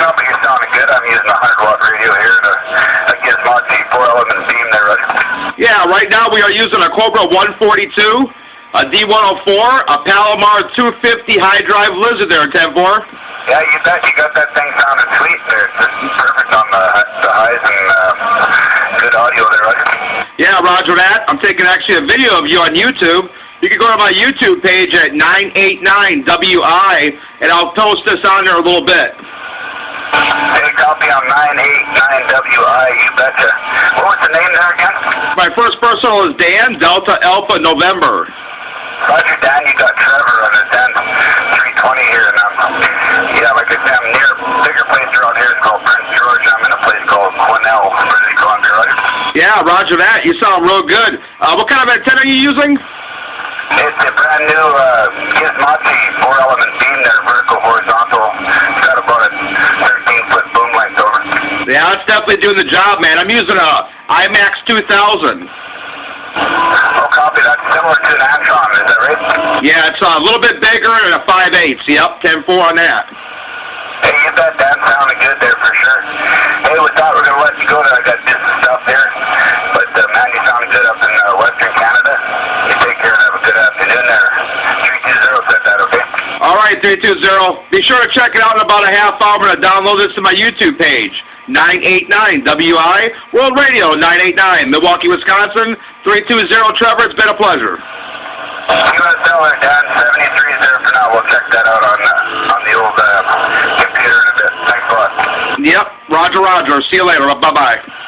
up, but you're sounding good. I'm using a 100-watt radio here to Gizmodo 4-element beam there, Roger. Yeah, right now we are using a Cobra 142, a D104, a Palomar 250 high drive Lizard there, 10-4. Yeah, you bet. You got that thing sounding sweet there. It's perfect on the highs and good audio there, Roger. Yeah, roger that. I'm taking actually a video of you on YouTube. You can go to my YouTube page at 989WI, and I'll post this on there a little bit. Hey, copy on 989WI, you betcha. What was the name there again? My first personal is Dan, Delta Alpha November. Roger, Dan, you got Trevor on his end. 320 here, and yeah, like I said, I'm near a bigger place around here. It's called Prince George. I'm in a place called Quesnel, British Columbia, Roger. Yeah, roger that. You sound real good. What kind of antenna are you using? It's a brand new Gizmodo 4-element beam there, vertical, horizontal. It's got about a 13-foot boom length over. Yeah, it's definitely doing the job, man. I'm using a IMAX 2000. Oh, copy. That's similar to an Antron, is that right? Yeah, it's a little bit bigger and a 5/8. Yep, 10-4 on that. Hey, you bet. That sounded good there for sure. Hey, with that, we're going to let you go there. I got business stuff here. But, man, you sound good up in Western Canada. You take care and have a good afternoon there. 320 said that, okay? All right, 320. Be sure to check it out in about a half hour. I'm going to download this to my YouTube page. 989WI, World Radio 989, Milwaukee, Wisconsin. 320 Trevor, it's been a pleasure. USL there, Dan. 73 is there for now. We'll check that out on the old computer in a bit. Thanks a lot. Yep, roger, roger. See you later. Bye-bye.